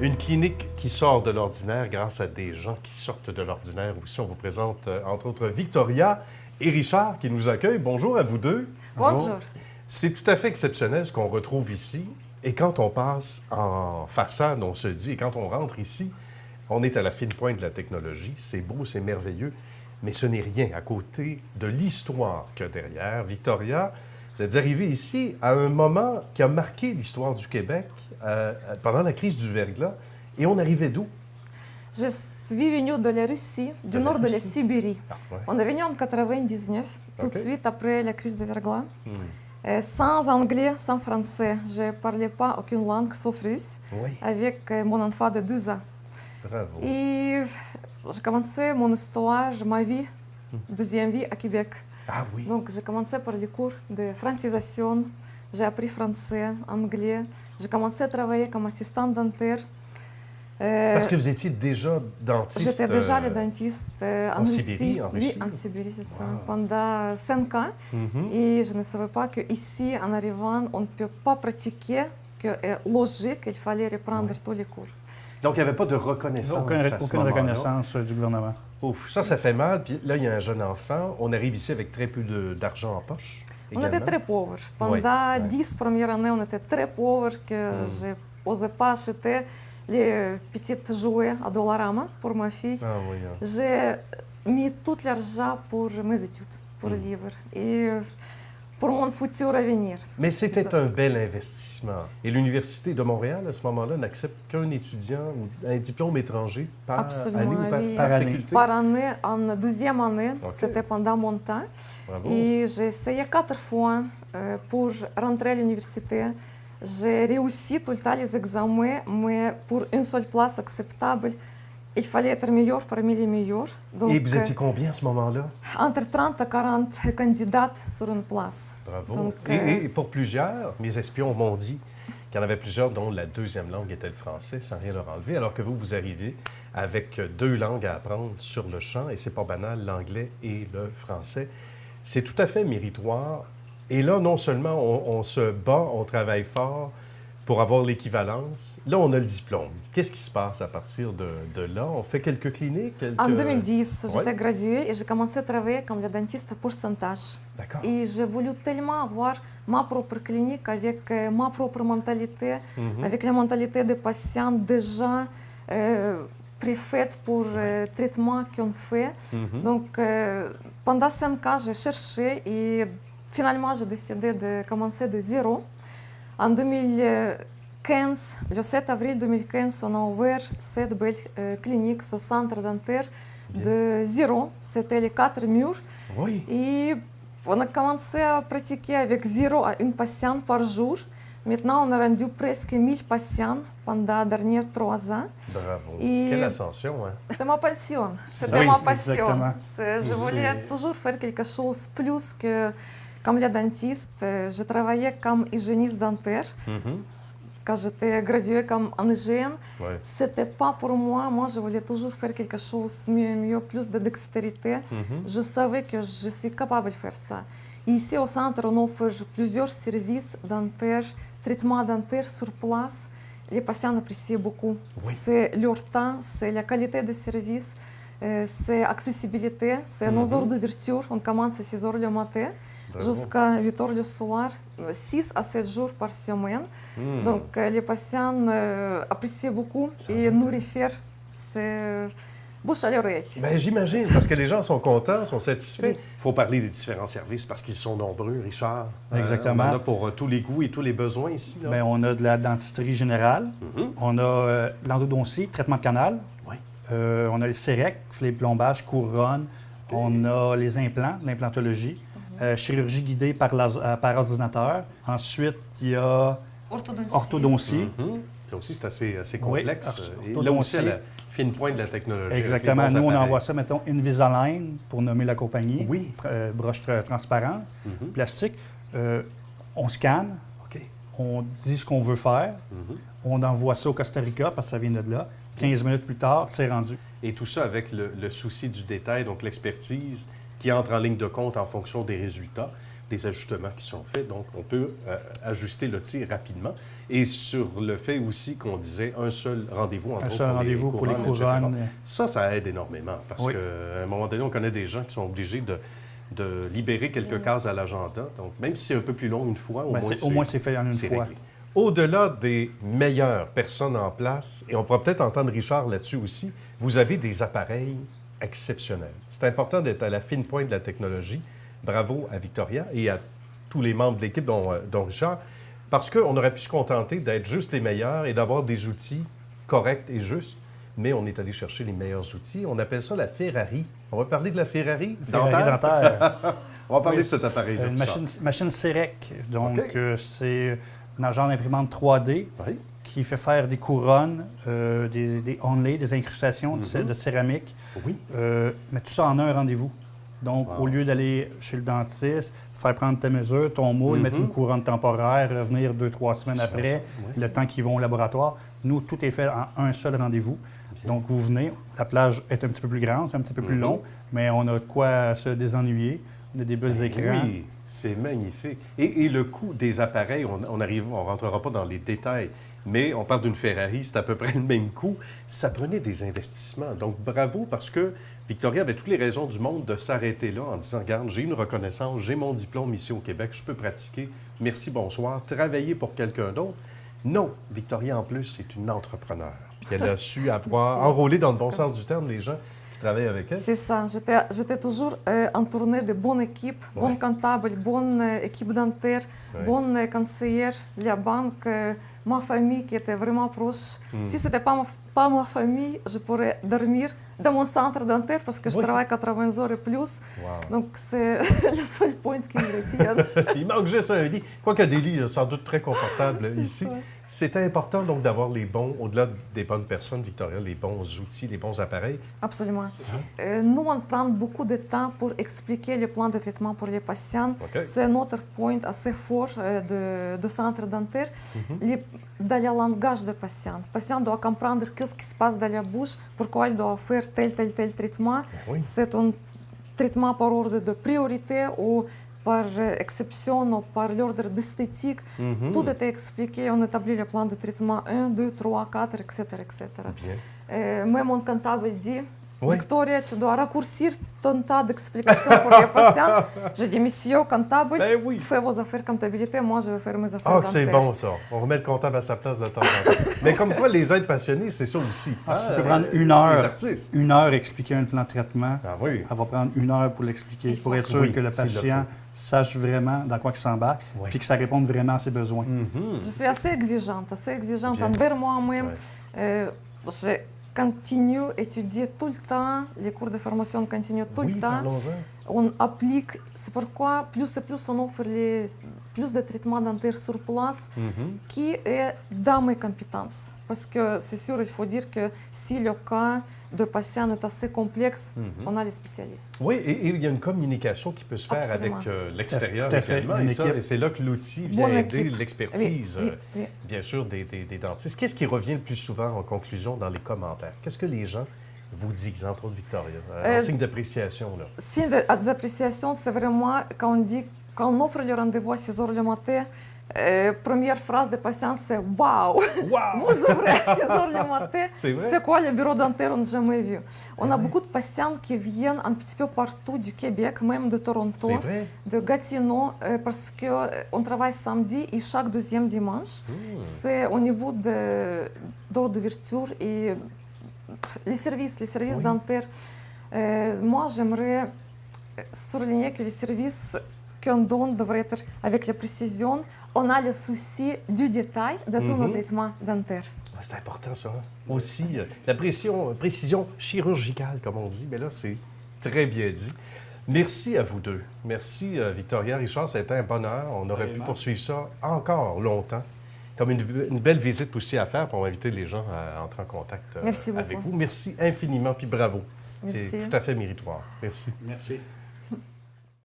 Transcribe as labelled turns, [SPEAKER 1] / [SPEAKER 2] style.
[SPEAKER 1] Une clinique qui sort de l'ordinaire grâce à des gens qui sortent de l'ordinaire. Aussi, on vous présente, entre autres, Victoria et Richard qui nous accueillent. Bonjour à vous deux.
[SPEAKER 2] Bonjour.
[SPEAKER 1] C'est tout à fait exceptionnel ce qu'on retrouve ici. Et quand on passe en façade, on se dit, et quand on rentre ici, on est à la fine pointe de la technologie. C'est beau, c'est merveilleux, mais ce n'est rien à côté de l'histoire qu'il y a derrière. Victoria, vous êtes arrivée ici à un moment qui a marqué l'histoire du Québec pendant la crise du verglas. Et on arrivait d'où?
[SPEAKER 2] Je suis venue de la Russie, du nord de la Sibérie.
[SPEAKER 1] Ah, ouais.
[SPEAKER 2] On est venu en 99, tout de suite après la crise de verglas. Sans anglais, sans français. Je ne parlais pas aucune langue sauf russe,
[SPEAKER 1] Oui,
[SPEAKER 2] avec mon enfant de 12 ans.
[SPEAKER 1] bravo.
[SPEAKER 2] Et j'ai commencé mon histoire, ma vie, deuxième vie à Québec.
[SPEAKER 1] Ah oui.
[SPEAKER 2] Donc j'ai commencé par les cours de francisation. J'ai appris français, anglais. J'ai commencé à travailler comme assistante dentaire.
[SPEAKER 1] Parce que vous étiez déjà dentiste.
[SPEAKER 2] J'étais déjà le dentiste en Russie.
[SPEAKER 1] Sibérie, en Russie?
[SPEAKER 2] Oui, en Sibérie, c'est ça.
[SPEAKER 1] Wow.
[SPEAKER 2] Pendant 5 ans. Et je ne savais pas qu'ici, en arrivant, on ne peut pas pratiquer, que logique, il fallait reprendre tous les cours.
[SPEAKER 1] Donc, il n'y avait pas de reconnaissance à ce
[SPEAKER 3] Aucune
[SPEAKER 1] moment-là.
[SPEAKER 3] reconnaissance du gouvernement.
[SPEAKER 1] Ouf, ça fait mal. Puis là, il y a un jeune enfant. On arrive ici avec très peu d'argent en poche.
[SPEAKER 2] On était
[SPEAKER 1] également.
[SPEAKER 2] très pauvres. Pendant
[SPEAKER 1] Oui.
[SPEAKER 2] 10 premières années, on était très pauvres, que je n'osais pas acheter les petits jouets à Dollarama pour ma fille.
[SPEAKER 1] Ah oui.
[SPEAKER 2] J'ai mis tout l'argent pour mes études, pour les livres et pour mon futur avenir.
[SPEAKER 1] Mais c'était un bel investissement. Et l'Université de Montréal, à ce moment-là, n'accepte qu'un étudiant ou un diplôme étranger par
[SPEAKER 2] Absolument,
[SPEAKER 1] année ou
[SPEAKER 2] oui.
[SPEAKER 1] par
[SPEAKER 3] Par année.
[SPEAKER 1] faculté?
[SPEAKER 2] Par année, en 12e année,
[SPEAKER 1] Ok.
[SPEAKER 2] c'était pendant mon temps.
[SPEAKER 1] Bravo.
[SPEAKER 2] Et j'ai essayé 4 fois pour rentrer à l'université. J'ai réussi tout le temps les examens, mais pour une seule place acceptable, il fallait être meilleur parmi les meilleurs. Donc,
[SPEAKER 1] Et vous étiez combien à ce moment-là?
[SPEAKER 2] entre 30 à 40 candidats sur une place.
[SPEAKER 1] Bravo.
[SPEAKER 2] Donc,
[SPEAKER 1] Et pour plusieurs, mes espions m'ont dit qu'il y en avait plusieurs dont la deuxième langue était le français, sans rien leur enlever, alors que vous arrivez avec 2 langues à apprendre sur le champ, et c'est pas banal, l'anglais et le français. C'est tout à fait méritoire. Et là, non seulement on se bat, on travaille fort pour avoir l'équivalence, là, on a le diplôme. Qu'est-ce qui se passe à partir de là? On fait quelques cliniques?
[SPEAKER 2] En 2010,
[SPEAKER 1] Ouais.
[SPEAKER 2] j'étais graduée et j'ai commencé à travailler comme la dentiste à pourcentage.
[SPEAKER 1] D'accord.
[SPEAKER 2] Et j'ai voulu tellement avoir ma propre clinique avec ma propre mentalité, avec la mentalité des patients déjà préfaite pour le traitement qu'on fait. Donc, pendant 5 ans, j'ai cherché et finalement, j'ai décidé de commencer de zéro. En 2015, le 7 avril 2015, on a ouvert cette belle clinique, ce centre dentaire de zéro. C'était les 4 murs.
[SPEAKER 1] Oui.
[SPEAKER 2] Et on a commencé à pratiquer avec 0 à 1 patient par jour. Maintenant, on a rendu presque 1000 patients pendant les derniers 3 ans.
[SPEAKER 1] Bravo.
[SPEAKER 2] Et-
[SPEAKER 1] Quelle ascension, hein?
[SPEAKER 2] C'est ma passion. C'était
[SPEAKER 3] Oui,
[SPEAKER 2] ma passion.
[SPEAKER 3] exactement.
[SPEAKER 2] Je voulais toujours faire quelque chose plus que comme les dentistes. Je travaillais comme hygiéniste dentaire. Quand j'étais graduée comme en hygiène,
[SPEAKER 1] Ouais.
[SPEAKER 2] c'était pas pour moi. Moi, je voulais toujours faire quelque chose mieux, plus de dextérité. Je savais que je suis capable de faire ça. Ici, au centre, on offre plusieurs services dentaires, traitements dentaires sur place. Les patients apprécient beaucoup.
[SPEAKER 1] Oui.
[SPEAKER 2] C'est leur temps, c'est la qualité de service, c'est l'accessibilité, c'est nos heures d'ouverture. On commence à 6 heures le matin
[SPEAKER 1] Bravo.
[SPEAKER 2] jusqu'à 8 heures le soir, 6 à 7 jours par semaine. Donc, les patients apprécient beaucoup
[SPEAKER 1] Ça
[SPEAKER 2] et
[SPEAKER 1] doit
[SPEAKER 2] nous réfèrent. C'est bouche à l'oreille.
[SPEAKER 1] Bien, j'imagine, parce que les gens sont contents, sont satisfaits.
[SPEAKER 2] Oui.
[SPEAKER 1] Il faut parler des différents services parce qu'ils sont nombreux, Richard.
[SPEAKER 3] Exactement.
[SPEAKER 1] On en a pour tous les goûts et tous les besoins ici. Là.
[SPEAKER 3] Bien, on a de la dentisterie générale, on a l'endodontie, traitement de canal,
[SPEAKER 1] Oui.
[SPEAKER 3] on a le CEREC, les plombages, couronne, on a les implants, l'implantologie, chirurgie guidée par ordinateur. Ensuite, il y a orthodontie.
[SPEAKER 1] Ça aussi, c'est assez
[SPEAKER 3] Oui,
[SPEAKER 1] complexe. Et là
[SPEAKER 3] orthodontie.
[SPEAKER 1] aussi, à la fine pointe de la technologie. avec
[SPEAKER 3] Exactement.
[SPEAKER 1] les bons
[SPEAKER 3] Nous, on
[SPEAKER 1] appareils.
[SPEAKER 3] envoie ça, mettons, Invisalign, pour nommer la compagnie.
[SPEAKER 1] Oui.
[SPEAKER 3] Broche transparente, plastique. On scanne,
[SPEAKER 1] OK.
[SPEAKER 3] on dit ce qu'on veut faire, on envoie ça au Costa Rica, parce que ça vient de là. 15 minutes plus tard, c'est rendu.
[SPEAKER 1] Et tout ça avec le souci du détail, donc l'expertise qui entre en ligne de compte en fonction des résultats. des ajustements qui sont faits. Donc, on peut ajuster le tir rapidement. Et sur le fait aussi qu'on disait un seul rendez-vous, entre
[SPEAKER 3] Un
[SPEAKER 1] autres,
[SPEAKER 3] seul rendez-vous pour les couronnes.
[SPEAKER 1] etc. Ça aide énormément parce
[SPEAKER 3] Oui.
[SPEAKER 1] qu'à un moment donné, on connaît des gens qui sont obligés de libérer quelques cases à l'agenda. Donc, même si c'est un peu plus long une fois, au
[SPEAKER 3] moins c'est fait en une fois.
[SPEAKER 1] réglé. Au-delà des meilleures personnes en place, et on pourra peut-être entendre Richard là-dessus aussi, vous avez des appareils exceptionnels. C'est important d'être à la fine pointe de la technologie. Bravo à Victoria et à tous les membres de l'équipe, dont Richard, parce qu'on aurait pu se contenter d'être juste les meilleurs et d'avoir des outils corrects et justes, mais on est allé chercher les meilleurs outils. On appelle ça la Ferrari. On va parler de la Ferrari
[SPEAKER 3] Dentaire.
[SPEAKER 1] On va parler de cet appareil-là.
[SPEAKER 3] Une machine CEREC. Donc,
[SPEAKER 1] OK.
[SPEAKER 3] C'est un genre d'imprimante 3D
[SPEAKER 1] Oui.
[SPEAKER 3] qui fait faire des couronnes, des onlays, des incrustations de céramique.
[SPEAKER 1] Oui.
[SPEAKER 3] Mais tout ça en un rendez-vous. Donc,
[SPEAKER 1] Wow.
[SPEAKER 3] au lieu d'aller chez le dentiste, faire prendre ta mesure, ton moule, mettre une couronne temporaire, revenir 2-3 semaines
[SPEAKER 1] C'est
[SPEAKER 3] après,
[SPEAKER 1] ça, oui.
[SPEAKER 3] le temps qu'ils vont au laboratoire, nous, tout est fait en un seul rendez-vous.
[SPEAKER 1] Bien.
[SPEAKER 3] Donc, vous venez, la plage est un petit peu plus grande, c'est un petit peu plus long, mais on a de quoi se désennuyer. On a des beaux écrans.
[SPEAKER 1] Oui, c'est magnifique. Et le coût des appareils, on ne rentrera pas dans les détails, mais on parle d'une Ferrari, c'est à peu près le même coût. Ça prenait des investissements. Donc, bravo, parce que Victoria avait toutes les raisons du monde de s'arrêter là en disant, regarde, j'ai une reconnaissance, j'ai mon diplôme ici au Québec, je peux pratiquer, merci, bonsoir, travailler pour quelqu'un d'autre. Non, Victoria, en plus, c'est une entrepreneur. Puis elle a su avoir enrôler dans le bon sens du terme les gens qui travaillent avec elle.
[SPEAKER 2] C'est ça. J'étais toujours entourée de bonnes équipes, bonnes comptables, bonnes équipes dentaires, bonnes conseillères, la banque, ma famille qui était vraiment proche. Si ce n'était pas ma famille, je pourrais dormir dans mon centre dentaire parce que je travaille 80 heures et plus.
[SPEAKER 1] Wow.
[SPEAKER 2] Donc, c'est le seul point qui me retient.
[SPEAKER 1] Il manque juste un lit. Quoique des lits sans doute très confortables ici. C'était important donc d'avoir les bons, au-delà des bonnes personnes, Victoria, les bons outils, les bons appareils.
[SPEAKER 2] Absolument. Nous, on prend beaucoup de temps pour expliquer le plan de traitement pour les patients.
[SPEAKER 1] OK.
[SPEAKER 2] C'est notre point assez fort de centre dentaire. Dans le langage du patient. Le patient doit comprendre ce qui se passe dans la bouche, pourquoi il doit faire tel traitement.
[SPEAKER 1] Oui.
[SPEAKER 2] C'est un traitement par ordre de priorité ou par exception ou par l'ordre d'esthétique. Tout était expliqué, on établit le plan de traitement 1, 2, 3, 4, etc. etc.
[SPEAKER 1] Bien.
[SPEAKER 2] Même mon comptable dit,
[SPEAKER 1] Oui.
[SPEAKER 2] Victoria, tu dois raccourcir ton tas d'explications pour les patients. Je dis, monsieur comptable,
[SPEAKER 1] Ben oui.
[SPEAKER 2] faites vos affaires comptabilité, moi je vais faire mes affaires
[SPEAKER 1] Ah, que c'est
[SPEAKER 2] dentaires.
[SPEAKER 1] bon, ça. On remet le comptable à sa place de temps en temps. Mais comme quoi, les êtres passionnés, c'est ça aussi.
[SPEAKER 3] Ça peut prendre une heure.
[SPEAKER 1] Les artistes.
[SPEAKER 3] Une heure expliquer un plan de traitement.
[SPEAKER 1] Ah oui.
[SPEAKER 3] Elle va prendre une heure pour l'expliquer, pour être sûr
[SPEAKER 1] Oui,
[SPEAKER 3] que le
[SPEAKER 1] s'il le
[SPEAKER 3] patient sache vraiment dans quoi il s'embarque,
[SPEAKER 1] Oui.
[SPEAKER 3] puis que ça réponde vraiment à ses besoins.
[SPEAKER 2] Je suis assez exigeante
[SPEAKER 1] Bien.
[SPEAKER 2] envers moi-même.
[SPEAKER 1] Ouais.
[SPEAKER 2] Je continue à étudier tout le temps, les cours de formation continuent tout
[SPEAKER 1] Oui,
[SPEAKER 2] le temps.
[SPEAKER 1] parlons-en.
[SPEAKER 2] On applique, c'est pourquoi plus et plus on offre plus de traitements dentaires sur place qui est dans mes compétences. Parce que c'est sûr, il faut dire que si le cas de patient est assez complexe, on a les spécialistes.
[SPEAKER 1] Oui, et il y a une communication qui peut se faire
[SPEAKER 2] Absolument.
[SPEAKER 1] avec l'extérieur
[SPEAKER 3] Tout à fait.
[SPEAKER 1] également.
[SPEAKER 3] Une
[SPEAKER 1] Et
[SPEAKER 3] équipe.
[SPEAKER 1] c'est là que l'outil vient
[SPEAKER 2] Bonne
[SPEAKER 1] aider
[SPEAKER 2] équipe.
[SPEAKER 1] l'expertise,
[SPEAKER 2] Oui.
[SPEAKER 1] bien sûr, des dentistes. Qu'est-ce qui revient le plus souvent en conclusion dans les commentaires? Qu'est-ce que les gens vous disent, entre autres, Victoria, en signe d'appréciation, là?
[SPEAKER 2] Signe d'appréciation, c'est vraiment quand on dit, quand on offre le rendez-vous à 6 heures le matin, première phrase des patients, c'est « Waouh!
[SPEAKER 1] Wow!
[SPEAKER 2] Vous ouvrez à 6 heures le matin,
[SPEAKER 1] C'est vrai?
[SPEAKER 2] c'est quoi le bureau dentaire? On n'a jamais vu. » On a beaucoup de patients qui viennent un petit peu partout du Québec, même de Toronto,
[SPEAKER 1] C'est vrai?
[SPEAKER 2] de Gatineau, parce qu'on travaille samedi et chaque deuxième dimanche. C'est au niveau d'heures d'ouverture et les services
[SPEAKER 1] Oui.
[SPEAKER 2] dentaires. Moi, j'aimerais souligner que les services qu'on donne devraient être avec la précision. On a le souci du détail de tous nos traitements dentaires.
[SPEAKER 1] Ah, c'est important, ça. Aussi, la précision chirurgicale, comme on dit, mais là, c'est très bien dit. Merci à vous deux. Merci, Victoria, Richard. Ça a été un bonheur. On aurait pu poursuivre ça encore longtemps. Comme une belle visite aussi à faire pour inviter les gens à entrer en contact
[SPEAKER 2] Merci
[SPEAKER 1] avec
[SPEAKER 2] beaucoup.
[SPEAKER 1] vous. Merci infiniment, puis bravo.
[SPEAKER 2] Merci.
[SPEAKER 1] C'est tout à fait méritoire. Merci.
[SPEAKER 3] Merci.